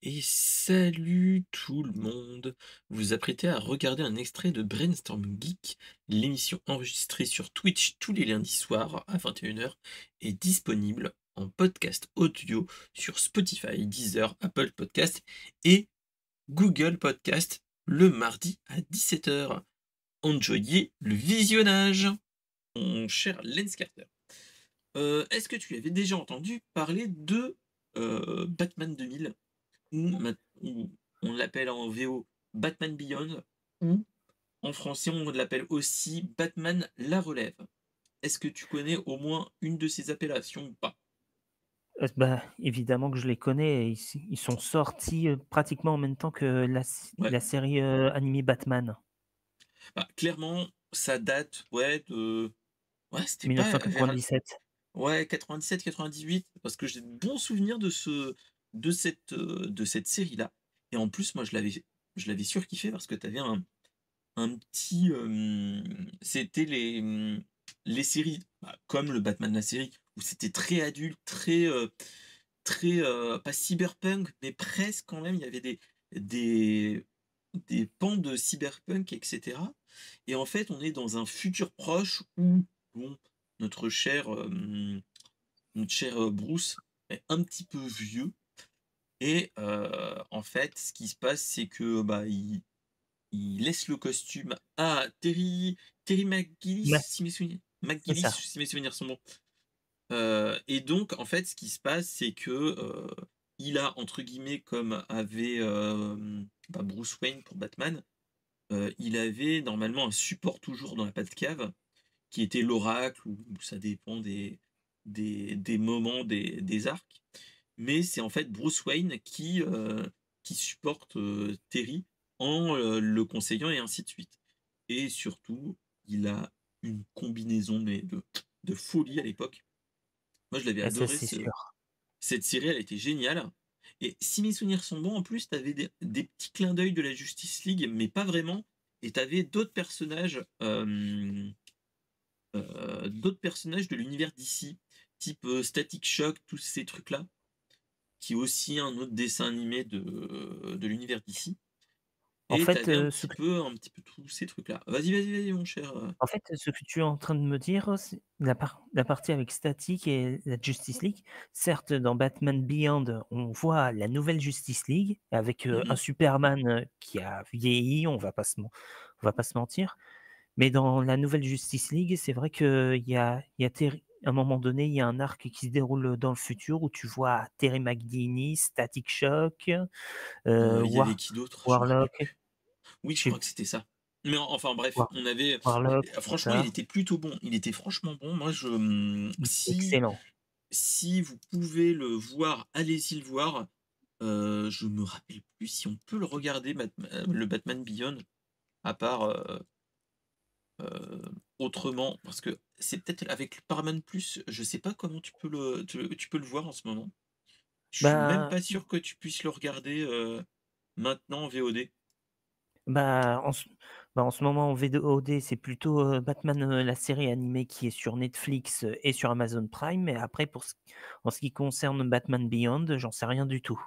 Et salut tout le monde! Vous vous apprêtez à regarder un extrait de Brainstorm Geek, l'émission enregistrée sur Twitch tous les lundis soirs à 21 h est disponible en podcast audio sur Spotify, Deezer, Apple Podcast et Google Podcast le mardi à 17 h. Enjoyez le visionnage! Mon cher Lens Carter, est-ce que tu avais déjà entendu parler de Batman 2000? Ou on l'appelle en VO Batman Beyond, ou en français on l'appelle aussi Batman La Relève. Est-ce que tu connais au moins une de ces appellations ou pas? Bah, évidemment que je les connais et ils sont sortis, pratiquement en même temps que Ouais, la série, animée Batman, bah, clairement, ça date, ouais, de ouais, c'était pas vers 1997. ouais, 97-98, parce que j'ai de bons souvenirs de cette série-là. Et en plus, moi, je l'avais surkiffé parce que tu avais un petit, c'était les séries, bah, comme le Batman la série, où c'était très adulte, très, pas cyberpunk, mais presque quand même. Il y avait des des pans de cyberpunk et cetera. Et en fait, on est dans un futur proche où, bon, notre cher, notre cher, Bruce est un petit peu vieux. Et en fait, ce qui se passe, c'est que, bah, il laisse le costume à Terry McGillis, Ouais, c'est ça. si mes souvenirs sont bons. Et donc en fait, ce qui se passe, c'est que, il a entre guillemets comme avait, bah, Bruce Wayne pour Batman, il avait normalement un support toujours dans la Batcave qui était l'Oracle, ou ça dépend des moments des arcs. Mais c'est en fait Bruce Wayne qui supporte, Terry en, le conseillant et ainsi de suite. Et surtout, il a une combinaison mais de folie à l'époque. Moi, je l'avais Ah ça, adoré c'est sûr. cette série, elle était géniale. Et si mes souvenirs sont bons, en plus, tu avais des petits clins d'œil de la Justice League, mais pas vraiment. Et tu avais d'autres personnages de l'univers d'ici, type, Static Shock, tous ces trucs-là, qui est aussi un autre dessin animé de l'univers d'ici. En Et tu fait, avais un petit peu tous ces trucs-là. Vas-y, vas-y, vas-y, mon cher, ce que tu es en train de me dire, c'est la partie avec Static et la Justice League. Certes, dans Batman Beyond, on voit la nouvelle Justice League avec, un mmh Superman, qui a vieilli, on va pas se mentir. Mais dans la nouvelle Justice League, c'est vrai qu'il y a Terry à un moment donné, il y a un arc qui se déroule dans le futur où tu vois Terry McGinnis, Static Shock, il y avait qui d'autre? Je me rappelle Warlock, plus. Oui, je je sais crois que c'était ça. Mais enfin bref, War on avait Warlock, tout franchement, il ça. était plutôt bon. Il était franchement bon. Moi, si Excellent. si vous pouvez le voir, allez-y le voir. Je me rappelle plus si on peut le regarder, le Batman Beyond, à part, heu, autrement, parce que c'est peut-être avec le Paramount+, je sais pas comment tu peux le voir en ce moment. Je suis même Bah pas sûr que tu puisses le regarder, maintenant en VOD. bah, en ce moment en VOD, c'est plutôt, Batman, la série animée qui est sur Netflix, et sur Amazon Prime. Mais après en ce qui concerne Batman Beyond, j'en sais rien du tout.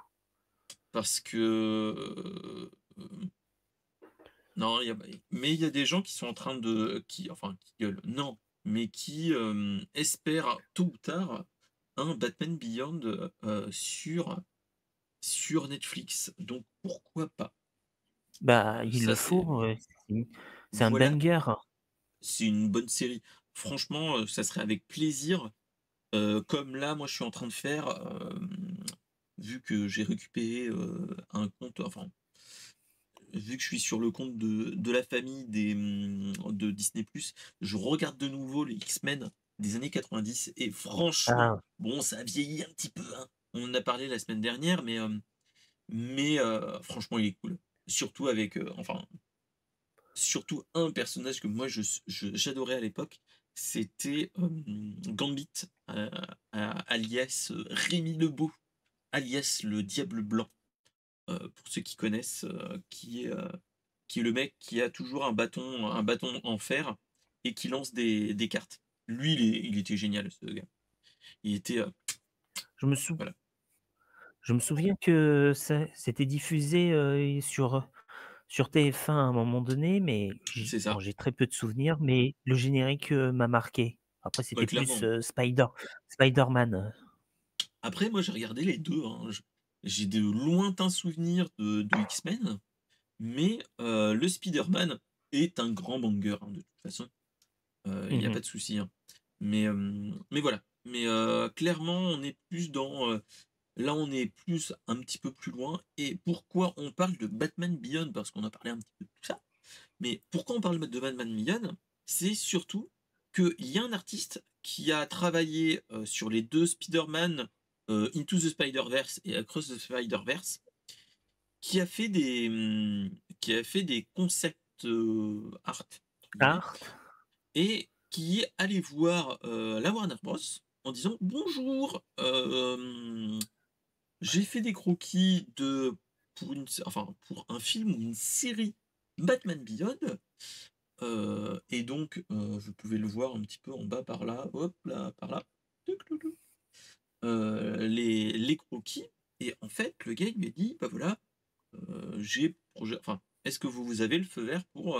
Parce que, non, mais il y a des gens qui sont en train qui gueulent, non, mais qui, espèrent tôt ou tard un Batman Beyond, sur Netflix, donc pourquoi pas? Bah, il le Ça c'est faut, c'est un Voilà, banger. c'est une bonne série. Franchement, ça serait avec plaisir, comme là, moi, je suis en train de faire, vu que j'ai récupéré, un compte, enfin, vu que je suis sur le compte de la famille de Disney+, je regarde de nouveau les X-Men des années 90 et franchement, Ah, bon, ça a vieilli un petit peu, hein. On en a parlé la semaine dernière, mais franchement, il est cool. Surtout avec, enfin, surtout un personnage que moi j'adorais à l'époque, c'était, Gambit, heu, alias, Rémi Lebeau, alias le Diable Blanc, pour ceux qui connaissent, qui est le mec qui a toujours un bâton en fer et qui lance des cartes. Lui, il était génial, ce gars. Il était, je me sou voilà. Je me souviens que c'était diffusé, sur TF1 à un moment donné, mais C'est ça. j'ai très peu de souvenirs, mais le générique, m'a marqué. Après Ouais, c'était plus, clairement. Spider-Man, Après, moi, j'ai regardé les 2, hein. J'ai de lointains souvenirs de X-Men, mais le Spider-Man est un grand banger, hein, de toute façon. Il y a Mmh. pas de souci, hein. Mais voilà. Mais clairement, on est plus dans, là, on est plus un petit peu plus loin. Et pourquoi on parle de Batman Beyond? Parce qu'on a parlé un petit peu de tout ça. Mais pourquoi on parle de Batman Beyond? C'est surtout qu'il y a un artiste qui a travaillé, sur les 2 Spider-Man, Into the Spider-Verse et Across the Spider-Verse, qui a fait des, qui a fait des concept, art, entre guillemets, Art? et qui est allé voir, la Warner Bros. En disant: «Bonjour, j'ai fait des croquis pour pour un film ou une série Batman Beyond, et donc vous pouvez le voir un petit peu en bas par là, hop là, par là, touc touc touc, les croquis». Et en fait, le gars, il lui a dit: «Bah, voilà, est-ce que vous avez le feu vert pour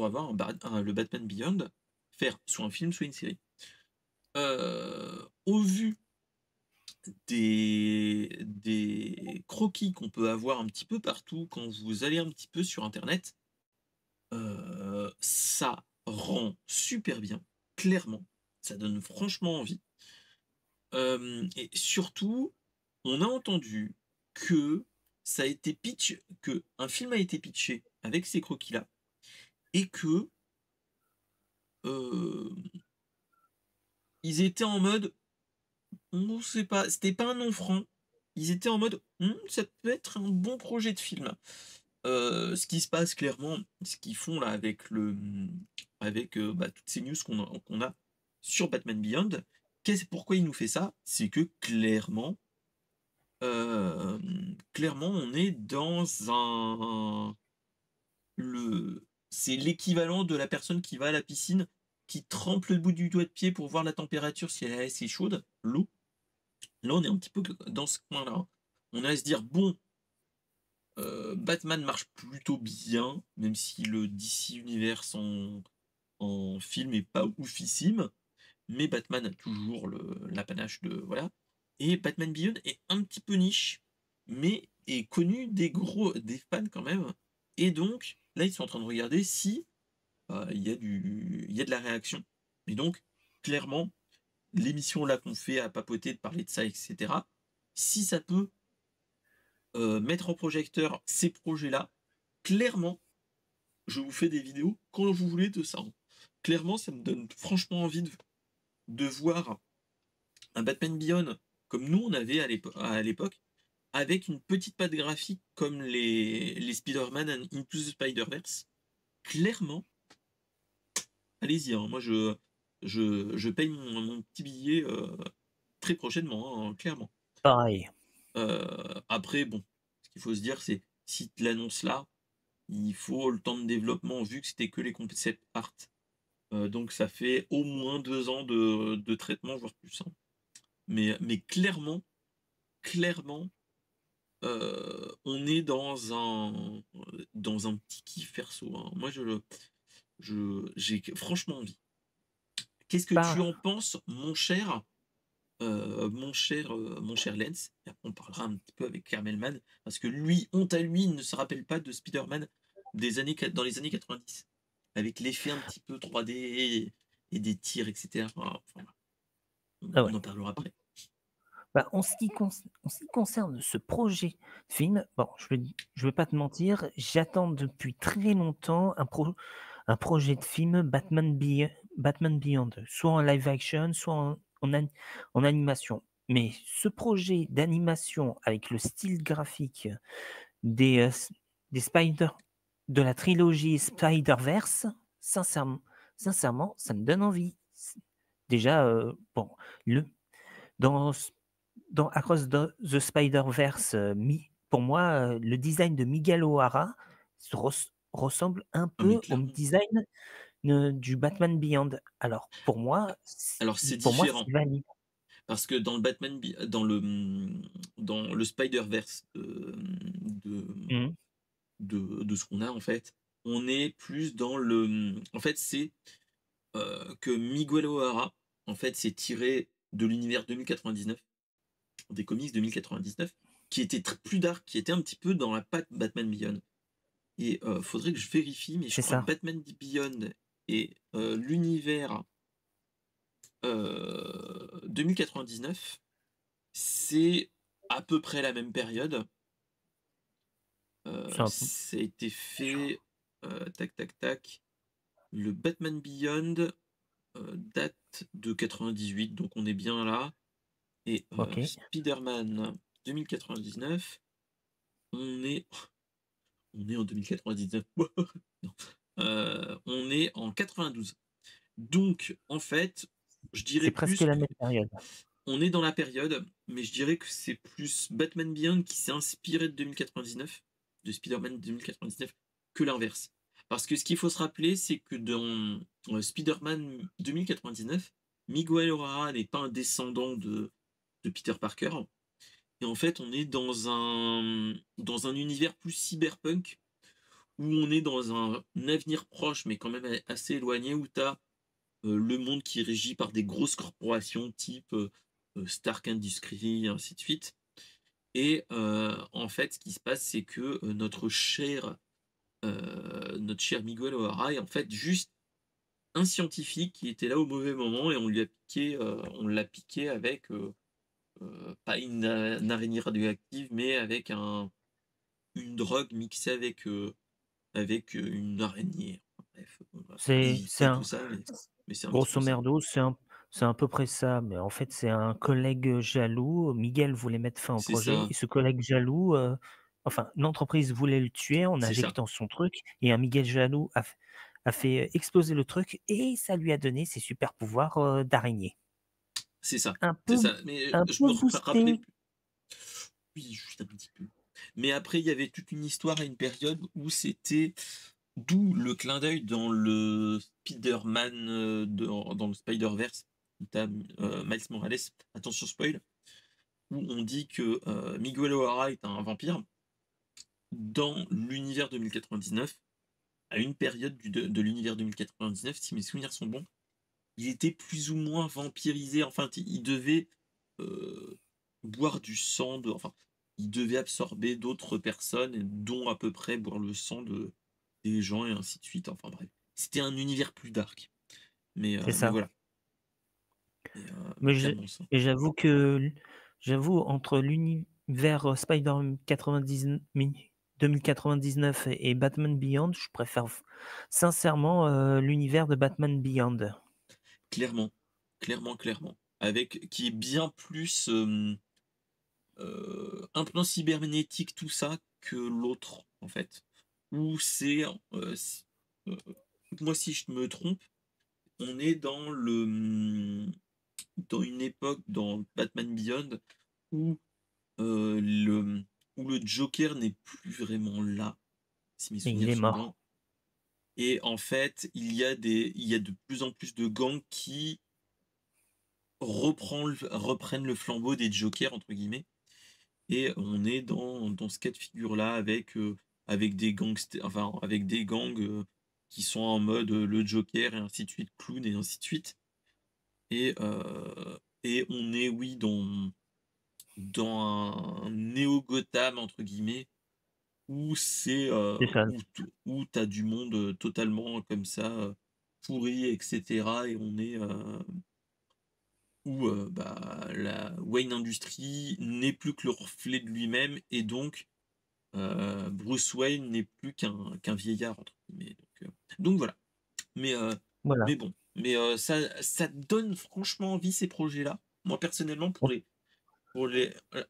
avoir le Batman Beyond, faire soit un film, soit une série?» Au vu des croquis qu'on peut avoir un petit peu partout quand vous allez un petit peu sur internet, ça rend super bien, clairement. Ça donne franchement envie. Et surtout, on a entendu que que un film a été pitché avec ces croquis-là et que, hem, ils étaient en mode: «On sait pas», c'était pas un non franc. Ils étaient en mode: Ça peut être un bon projet de film». Ce qui se passe clairement, ce qu'ils font là avec, bah, toutes ces news qu'on a sur Batman Beyond, pourquoi il nous fait ça? C'est que clairement on est dans c'est l'équivalent de la personne qui va à la piscine, qui trempe le bout du doigt de pied pour voir la température si elle est assez chaude, l'eau. Là, on est un petit peu dans ce coin-là. On a à se dire: «Bon, Batman marche plutôt bien, même si le DC Universe en film est pas oufissime, mais Batman a toujours l'apanage de voilà. Et Batman Beyond est un petit peu niche, mais est connu des fans quand même. Et donc, là, ils sont en train de regarder si, il y a de la réaction. Et donc, clairement, l'émission là qu'on fait à papoter, de parler de ça, et cetera, si ça peut, mettre en projecteur ces projets-là, clairement, je vous fais des vidéos quand vous voulez de ça, hein. Clairement, ça me donne franchement envie de voir un Batman Beyond comme nous on avait à l'époque, avec une petite patte graphique comme les Spider-Man and Into the Spider-Verse. Clairement, allez-y, hein, moi je paye mon petit billet, très prochainement, hein, clairement. Pareil. Après bon, ce qu'il faut se dire, c'est si tu l'annonces là, il faut le temps de développement vu que c'était que les concept art. Donc ça fait au moins 2 ans de traitement, voire plus, hein. Mais clairement, on est dans un petit kiff perso, hein. Moi j'ai franchement envie. Qu'est-ce que tu Pas en penses, mon cher Lens? Et après on parlera un petit peu avec Kermelman, parce que lui, honte à lui, il ne se rappelle pas de Spider-Man dans les années 90, avec l'effet un petit peu 3D et des tirs, et cetera. Enfin, voilà, ah on ouais. en parlera après. Bah, en ce qui concerne ce projet de film, bon, je vais pas te mentir, j'attends depuis très longtemps un projet de film Batman Beyond, soit en live action, soit en animation. Mais ce projet d'animation avec le style graphique des, des Spider de la trilogie Spider-Verse, sincèrement ça me donne envie. Déjà, bon, le dans dans Across the Spider-Verse, pour moi, le design de Miguel O'Hara ressemble un Ah mais peu au clairement. design, du Batman Beyond. Alors pour moi, Alors c'est pour moi, c'est différent. valide. Parce que dans le dans le Spider-Verse Mmh. de ce qu'on a, en fait, on est plus dans le, en fait, c'est, que Miguel O'Hara, en fait, c'est tiré de l'univers 2099, des comics 2099, qui était plus dark, qui était un petit peu dans la patte Batman Beyond. Et faudrait que je vérifie, mais je C'est crois que ça. Batman Beyond et l'univers 2099, c'est à peu près la même période. C'est un peu Ça a été fait, tac, tac, tac. Le Batman Beyond, date de 98, donc on est bien là. Et OK. Spider-Man 2099, on est on est en 2099. Non, on est en 92. Donc en fait, je dirais C'est presque plus la que même période. on est dans la période, mais je dirais que c'est plus Batman Beyond qui s'est inspiré de 2099, de Spider-Man 2099, que l'inverse. Parce que ce qu'il faut se rappeler, c'est que dans Spider-Man 2099, Miguel O'Hara n'est pas un descendant de Peter Parker. Et en fait, on est dans un univers plus cyberpunk, où on est dans un avenir proche, mais quand même assez éloigné, où tu as le monde qui est régi par des grosses corporations type Stark Industries, et ainsi de suite. Et en fait, ce qui se passe, c'est que notre cher Miguel O'Hara est en fait juste un scientifique qui était là au mauvais moment et on l'a piqué avec pas une araignée radioactive, mais avec une drogue mixée avec une araignée. Enfin, bref, on va pas C'est développer tout un ça, mais c'est un petit peu grosso ça. merdo, c'est à peu près ça, mais en fait, c'est un collègue, jaloux. Miguel voulait mettre fin au C'est projet ça, et ce collègue jaloux, enfin, l'entreprise voulait le tuer en c'est ça, injectant son truc et un Miguel jaloux a fait exploser le truc et ça lui a donné ses super pouvoirs, d'araignée. c'est ça, Un c'est peu ça. Mais un je peu me rappelais boosté. plus. Oui, juste un petit peu. Mais après, il y avait toute une histoire à une période où c'était, d'où le clin d'œil dans le Spider-Man, dans le Spider-Verse, où tu as Miles Morales, attention spoil, où on dit que Miguel O'Hara est un vampire. Dans l'univers 2099, à une période de l'univers 2099, si mes souvenirs sont bons, il était plus ou moins vampirisé. Enfin, il devait euh, boire du sang enfin, il devait absorber d'autres personnes, dont à peu près boire le sang des gens et ainsi de suite. Enfin bref, c'était un univers plus dark. C'est Mais ça. voilà, Mais clairement ça. et j'avoue entre l'univers, Spider-Man 2099 et Batman Beyond, je préfère sincèrement, l'univers de Batman Beyond. Clairement, clairement, clairement. Avec qui est bien plus un plan cybernétique, tout ça, que l'autre, en fait. Où c'est, euh, moi si je me trompe, on est dans une époque dans Batman Beyond où euh, le, où le Joker n'est plus vraiment là, si mes Et il souvenirs est sont bons. mort. Et en fait, il y a de plus en plus de gangs qui reprennent le flambeau des Jokers, entre guillemets. Et on est dans ce cas de figure-là avec des enfin, avec des gangs qui sont en mode le Joker et ainsi de suite, clown et ainsi de suite. Et on est, oui, dans un néo-Gotham, entre guillemets, où C'est ça. où t'as du monde totalement comme ça, pourri, etc. Et on est où bah, la Wayne Industries n'est plus que le reflet de lui-même et donc Bruce Wayne n'est plus qu'un vieillard entre guillemets. Donc voilà. Mais Voilà. mais bon, ça donne franchement envie ces projets-là. Moi personnellement pour les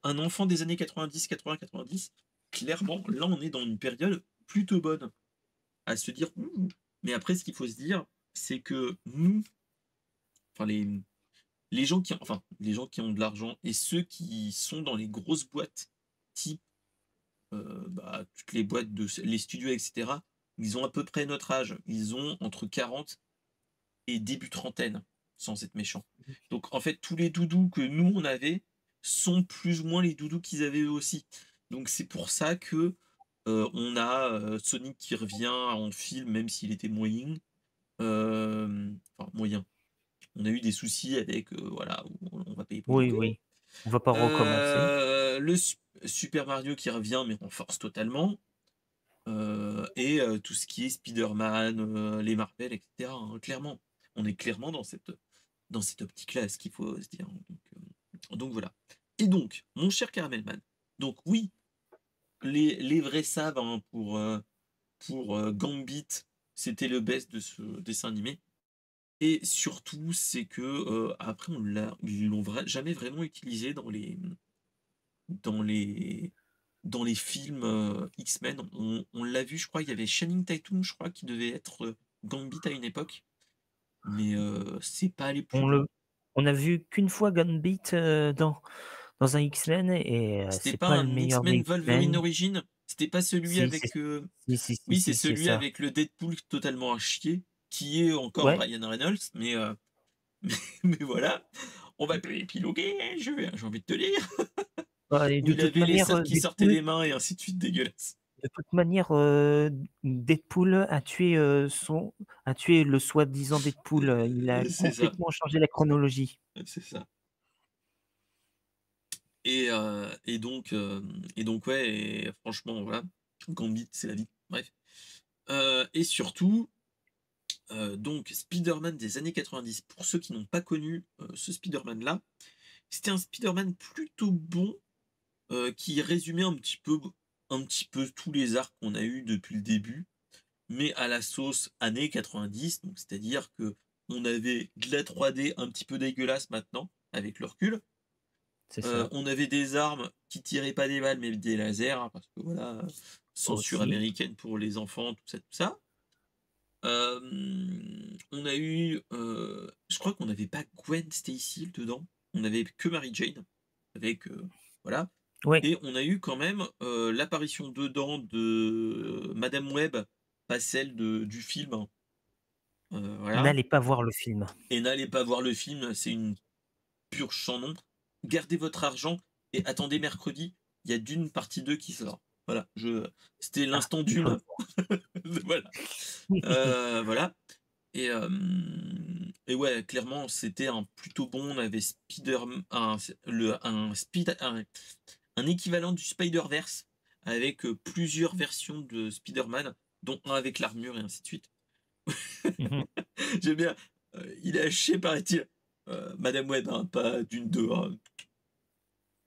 un enfant des années 90, 80, 90, clairement là on est dans une période plutôt bonne à se dire ouh. Mais après ce qu'il faut se dire, c'est que nous, enfin les gens qui ont de l'argent et ceux qui sont dans les grosses boîtes type bah, toutes les boîtes les studios, etc., ils ont à peu près notre âge. Ils ont entre 40 et début trentaine. sans être méchant. Donc en fait, tous les doudous que nous on avait sont plus ou moins les doudous qu'ils avaient eux aussi. Donc c'est pour ça que, on a, Sonic qui revient en film, même s'il était moyen, enfin moyen. On a eu des soucis avec, voilà, on va payer pour y Oui, jouer. oui. On va pas recommencer. Le Super Mario qui revient, mais en force totalement, et tout ce qui est Spider-Man, les Marvel et cetera, hein, clairement. On est clairement dans cette optique-là, ce qu'il faut se dire, hein, donc voilà. Et donc, mon cher Caramelman, donc oui, les vrais savent, hein, pour, Gambit, c'était le best de ce dessin animé. Et surtout, c'est que, après ils l'ont jamais vraiment utilisé dans les dans les films, X-Men. On l'a vu, je crois, il y avait Channing Tatum, je crois, qui devait être, Gambit à une époque, mais, c'est pas allé plus On loin. le on a vu qu'une fois Gambit, dans un X-Men et C'était c'est pas pas le un meilleur des X-Men Wolverine X-Men. Origins? C'était pas celui Si, c'est avec, si, oui, c'est c'est celui ça. avec le Deadpool totalement à chier, qui est encore Ouais, Ryan Reynolds, mais, mais voilà. On va pas épiloguer, hein, j'ai envie de te dire. bah et Où de il toute avait les manière, cernes qui sortaient Deadpool des mains et ainsi de suite, dégueulasse. de toute manière, Deadpool a tué le soi-disant Deadpool, il a C'est ça, complètement changé la chronologie. c'est ça. Et donc ouais, et franchement, voilà, Gambit, c'est la vie. Bref. Et surtout, donc Spider-Man des années 90, pour ceux qui n'ont pas connu, ce Spider-Man-là, c'était un Spider-Man plutôt bon, qui résumait un petit peu tous les arcs qu'on a eus depuis le début, mais à la sauce années 90, donc c'est-à-dire que on avait de la 3D un petit peu dégueulasse maintenant, avec le recul. C'est ça, On avait des armes qui tiraient pas des balles, mais des lasers, hein, parce que voilà, censure aussi. américaine pour les enfants, tout ça, tout ça. On a eu, je crois qu'on n'avait pas Gwen Stacy dedans, on avait que Mary Jane avec, voilà, Oui, et on a eu quand même, l'apparition dedans de Madame Web, pas celle du film, hein, voilà. n'allez pas voir le film. Et n'allez pas voir le film, c'est une purge sans nom. Gardez votre argent et attendez mercredi, il y a Dune partie 2 qui sort. Voilà, c'était Ah, l'instant il faut le Dune. Voilà. Voilà. Et ouais, clairement, c'était un plutôt bon. On avait un équivalent du Spider-Verse avec, plusieurs versions de Spider-Man, dont un avec l'armure et ainsi de suite. Mmh. J'aime bien, il est haché, paraît-il. Madame Web, hein, pas d'une 2, hein.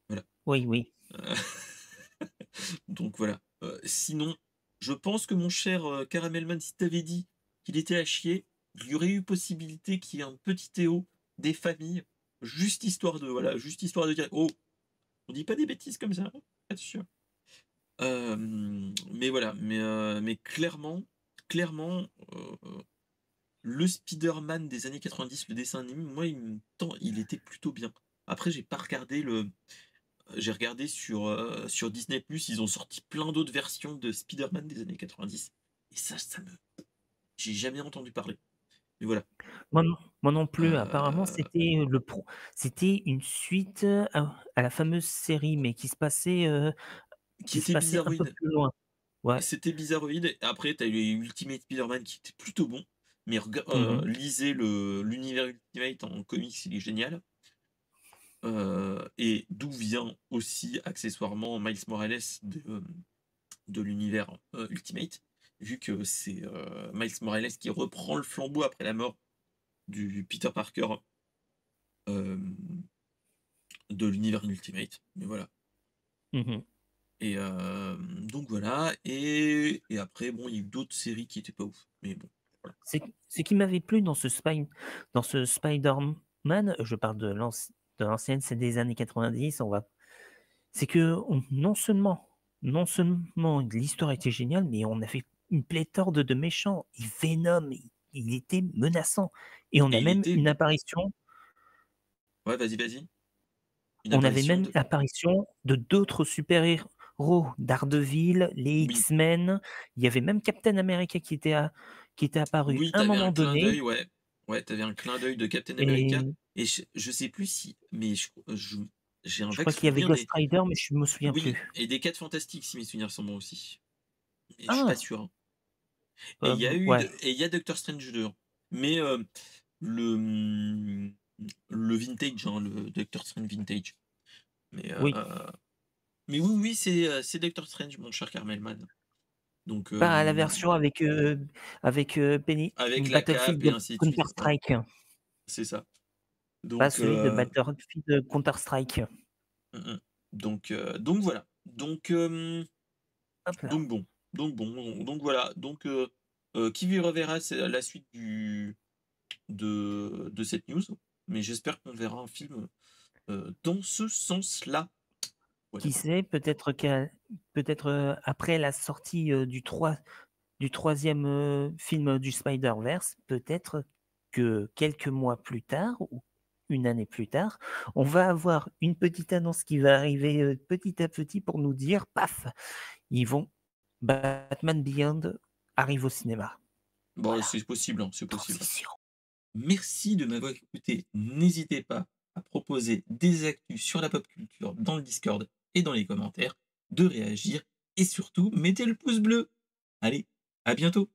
Voilà. Oui, oui. Donc voilà. Sinon, je pense que mon cher, Caramelman, si t'avais dit qu'il était à chier, il y aurait eu possibilité qu'il y ait un petit Théo des familles, juste histoire de dire: «Oh, on dit pas des bêtises comme ça, hein, attention». Mais voilà, mais clairement, le Spider-Man des années 90, le dessin animé, moi, il était plutôt bien. Après, j'ai regardé sur Disney+, ils ont sorti plein d'autres versions de Spider-Man des années 90, et j'ai jamais entendu parler. Mais voilà, Moi non plus. Apparemment, heu, c'était une suite, à la fameuse série, mais qui qui se était passait un peu bizarroïde. plus loin. Ouais. C'était bizarroïde, et après tu as eu les Ultimate Spider-Man qui étaient plutôt bons, mais Mmh mh. lisez l'univers Ultimate en comics, il est génial. Et d'où vient aussi accessoirement Miles Morales de l'univers, Ultimate, vu que c'est, Miles Morales qui reprend le flambeau après la mort du Peter Parker, hem, de l'univers Ultimate. Mais voilà, Mmh. et donc voilà, et après bon, il y a eu d'autres séries qui étaient pas ouf, mais bon, voilà. Ce qui m'avait plu dans ce Spider-Man, je parle de l'ancienne, c'est des années 90, c'est que non seulement l'histoire était géniale, mais on avait une pléthore de méchants et Venom, il était menaçant et Et il était ouais, vas-y, vas-y. Une on avait apparition même de l'apparition de d'autres super-héros, Daredevil, les oui, X-Men, il y avait même Captain America qui était apparu oui, à un t'avais un moment clin donné. d'œil, ouais. Ouais, tu avais un clin d'œil de Captain America Et et je sais plus si mais j'ai un je vague crois qu'il y avait souvenir Ghost des Rider, mais je me souviens oui plus. et des 4 Fantastiques si mes souvenirs sont bons aussi. Mais je suis pas Ah! sûr, hein. Et il y a eu Ouais, de et il y a Doctor Strange 2, hein. Mais, le, le vintage, hein, le Doctor Strange vintage. Mais, oui. mais oui, oui, c'est Doctor Strange, mon cher Carmelman. Donc, Pas la version avec, Penny avec la cape Battlefield et ainsi de suite. Ouais, Counter-Strike, c'est ça. pas Donc, celui de Battlefield Counter-Strike. mmh mh. Donc voilà. Hop là. Donc bon, donc voilà. Donc, qui vivra verra, c'est la suite de cette news. Mais j'espère qu'on verra un film, dans ce sens-là. Voilà, Qui voilà. sait, peut-être, après la sortie, du 3e, film du Spider-Verse, peut-être que quelques mois plus tard ou une année plus tard, on va avoir une petite annonce qui va arriver, petit à petit pour nous dire: «Paf! Ils vont Batman Beyond arrive au cinéma». Bon, Voilà, c'est possible, hein, c'est possible. transition. Merci de m'avoir écouté. N'hésitez pas à proposer des actus sur la pop culture dans le Discord et dans les commentaires, de réagir et surtout mettez le pouce bleu. Allez, à bientôt.